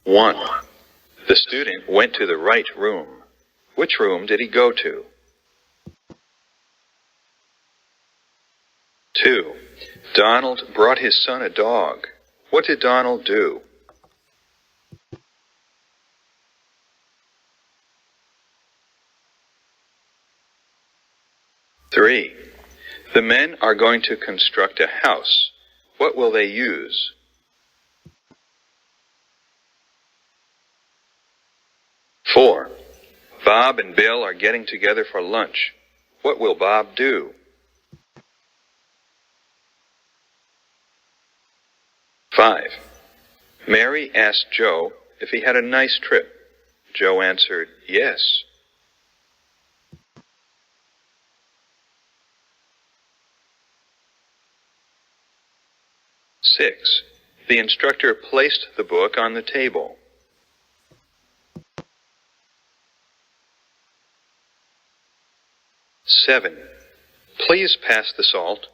1. The student went to the right room. Which room did he go to? 2. Donald brought his son a dog. What did Donald do? 3. The men are going to construct a house. What will they use? 4. Bob and Bill are getting together for lunch. What will Bob do? 5. Mary asked Joe if he had a nice trip. Joe answered, yes. 6. The instructor placed the book on the table. 7. Please pass the salt.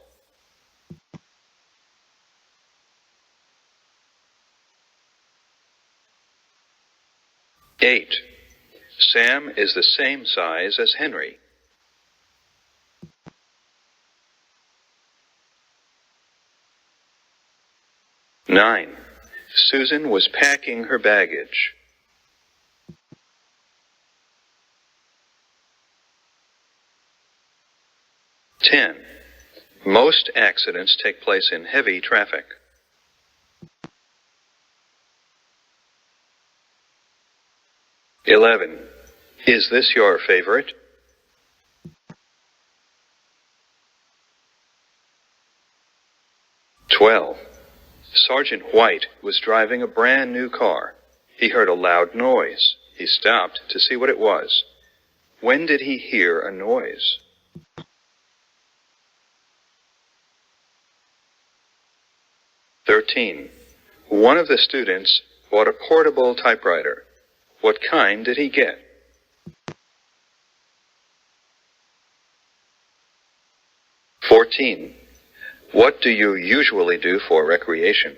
8. Sam is the same size as Henry. 9. Susan was packing her baggage. 10. Most accidents take place in heavy traffic. 11. Is this your favorite? 12. Sergeant White was driving a brand new car. He heard a loud noise. He stopped to see what it was. When did he hear a noise? 13. One of the students bought a portable typewriter. What kind did he get? 14. What do you usually do for recreation?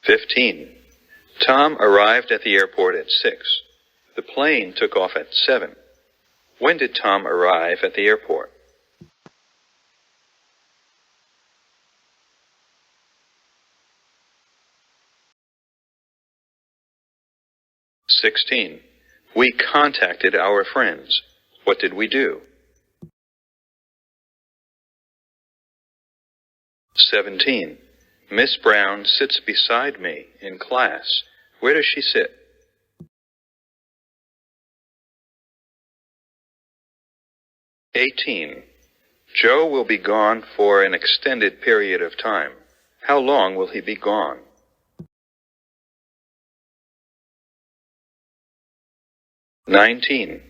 15. Tom arrived at the airport at 6. The plane took off at 7. When did Tom arrive at the airport? 16. We contacted our friends. What did we do? 17. Miss Brown sits beside me in class. Where does she sit? 18. Joe will be gone for an extended period of time. How long will he be gone? 19.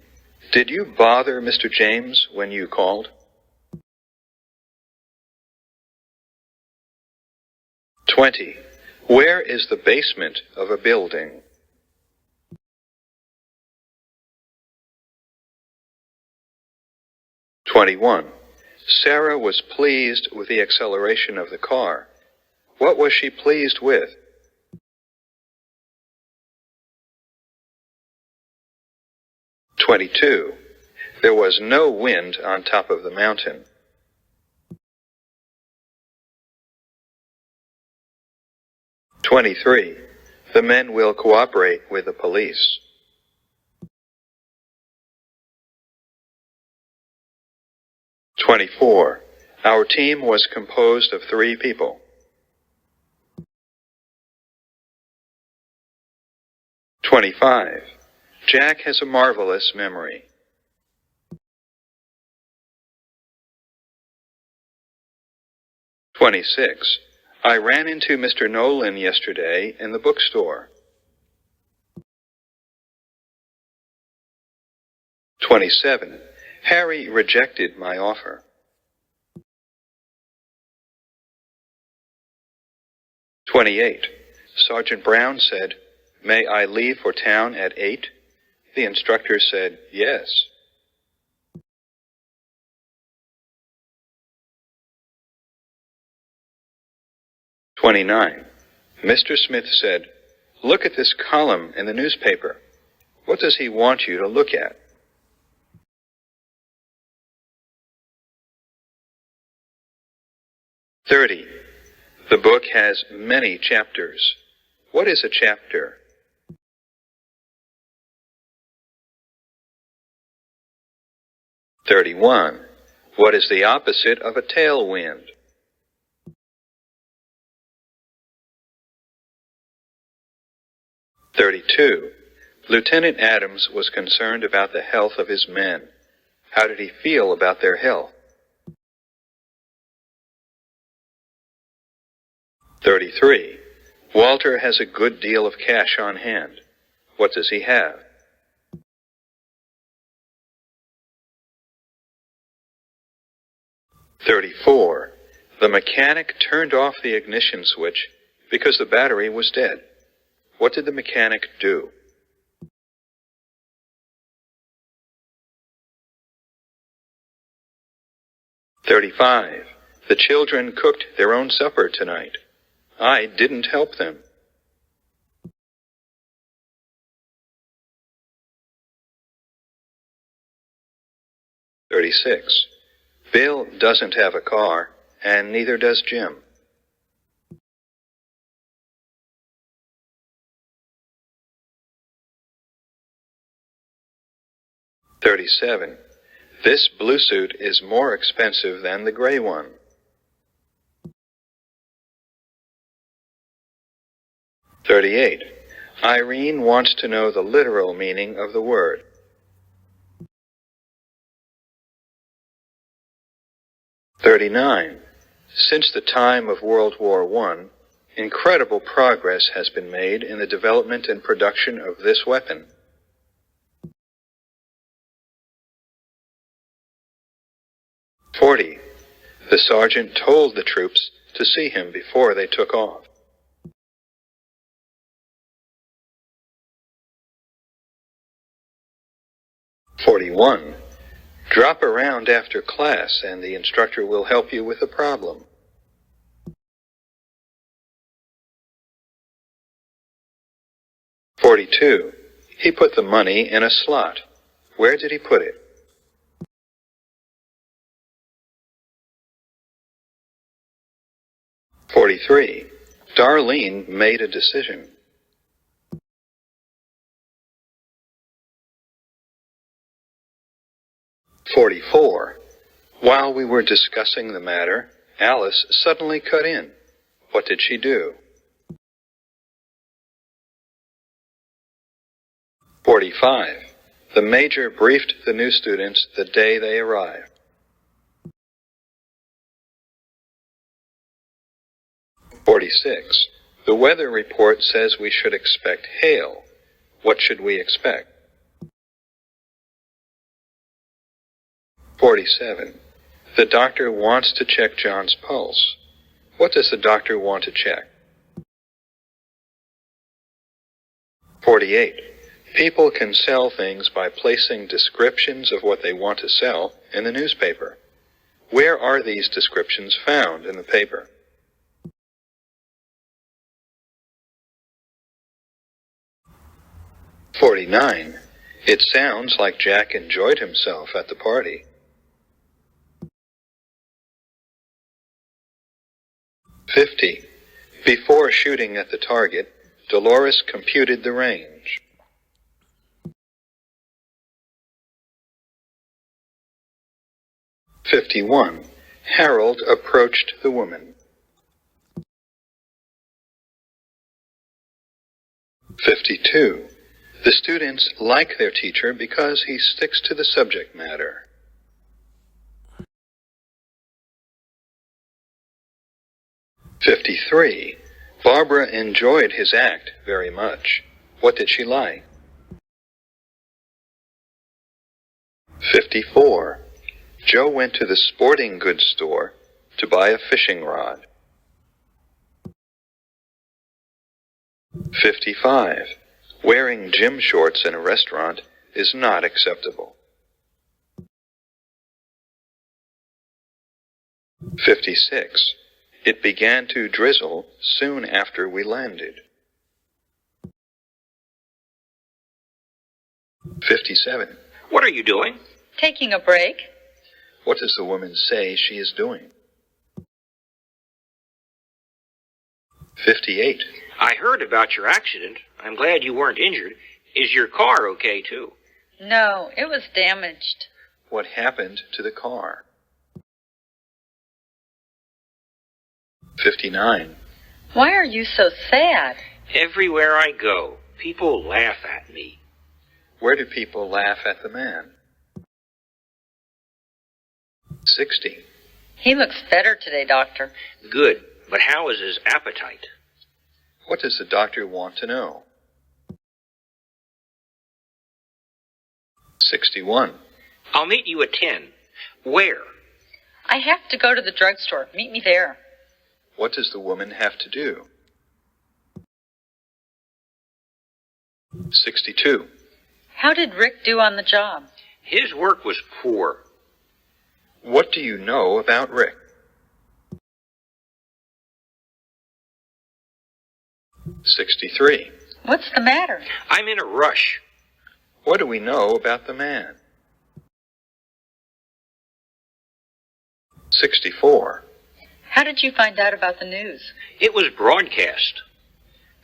Did you bother Mr. James when you called? 20. Where is the basement of a building? 21. Sarah was pleased with the acceleration of the car. What was she pleased with? 22. There was no wind on top of the mountain. 23. The men will cooperate with the police. 24. Our team was composed of 3 people. 25. Jack has a marvelous memory. 26. I ran into Mr. Nolan yesterday in the bookstore. 27. Harry rejected my offer. 28. Sergeant Brown said, "May I leave for town at 8?" The instructor said, "Yes." 29. Mr. Smith said, "Look at this column in the newspaper. What does he want you to look at?" 30. The book has many chapters. What is a chapter? 31. What is the opposite of a tailwind? 32. Lieutenant Adams was concerned about the health of his men. How did he feel about their health? 33. Walter has a good deal of cash on hand. What does he have? 34. The mechanic turned off the ignition switch because the battery was dead. What did the mechanic do? 35. The children cooked their own supper tonight. I didn't help them. 36. Bill doesn't have a car, and neither does Jim. 37. This blue suit is more expensive than the gray one. 38. Irene wants to know the literal meaning of the word. 39. Since the time of World War I, incredible progress has been made in the development and production of this weapon. 40. The sergeant told the troops to see him before they took off. 41. Drop around after class and the instructor will help you with the problem. 42. He put the money in a slot. Where did he put it? 43. Darlene made a decision. 44. While we were discussing the matter, Alice suddenly cut in. What did she do? 45. The major briefed the new students the day they arrived. 46. The weather report says we should expect hail. What should we expect? 47. The doctor wants to check John's pulse. What does the doctor want to check? 48. People can sell things by placing descriptions of what they want to sell in the newspaper. Where are these descriptions found in the paper? 49. It sounds like Jack enjoyed himself at the party. 50. Before shooting at the target, Dolores computed the range. 51. Harold approached the woman. 52. The students like their teacher because he sticks to the subject matter. 53. Barbara enjoyed his act very much. What did she like? 54. Joe went to the sporting goods store to buy a fishing rod. 55. Wearing gym shorts in a restaurant is not acceptable. 56. It began to drizzle soon after we landed. 57. What are you doing? Taking a break. What does the woman say she is doing? 58. I heard about your accident. I'm glad you weren't injured. Is your car okay, too? No, it was damaged. What happened to the car? 59. Why are you so sad? Everywhere I go, people laugh at me. Where do people laugh at the man? 60. He looks better today, Doctor. Good, but how is his appetite? What does the doctor want to know? 61. I'll meet you at 10. Where? I have to go to the drugstore. Meet me there. What does the woman have to do? 62. How did Rick do on the job? His work was poor. What do you know about Rick? 63. What's the matter? I'm in a rush. What do we know about the man? 64. How did you find out about the news? It was broadcast.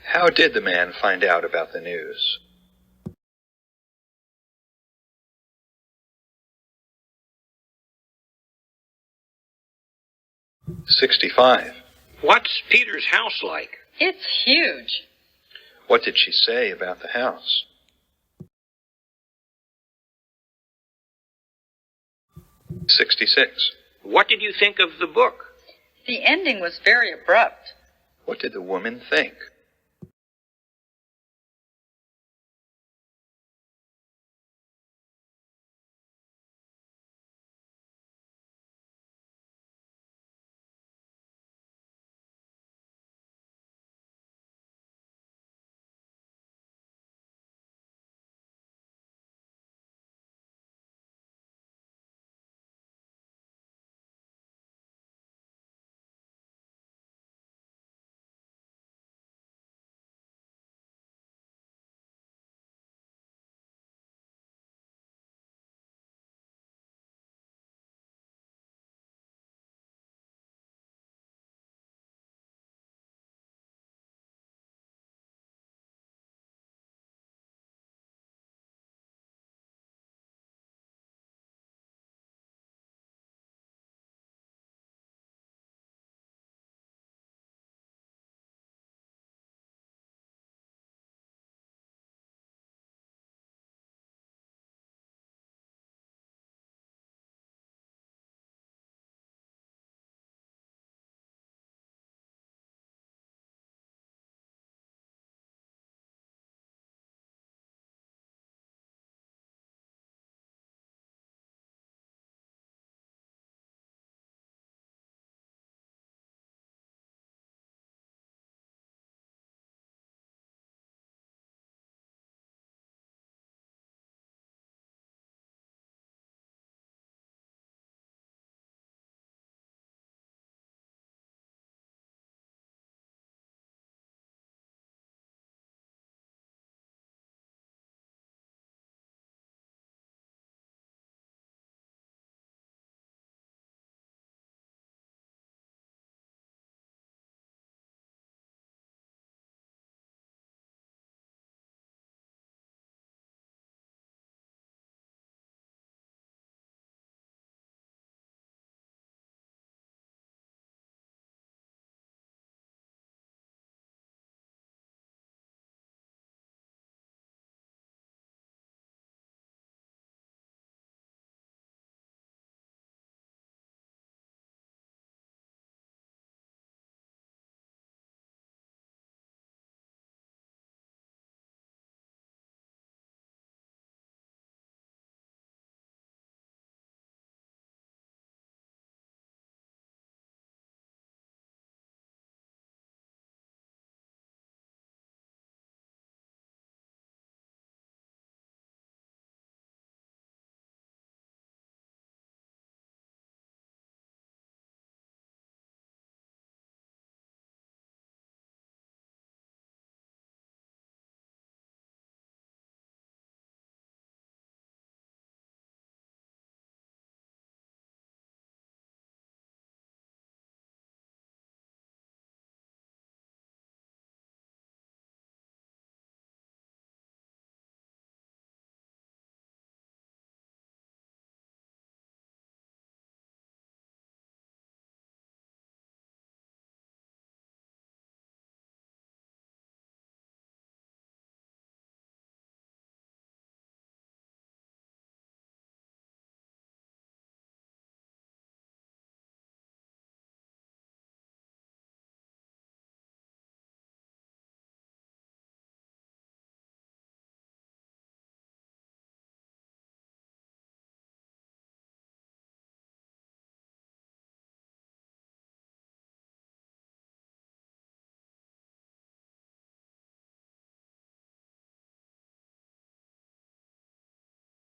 How did the man find out about the news? 65. What's Peter's house like? It's huge. What did she say about the house? 66. What did you think of the book? The ending was very abrupt. What did the woman think?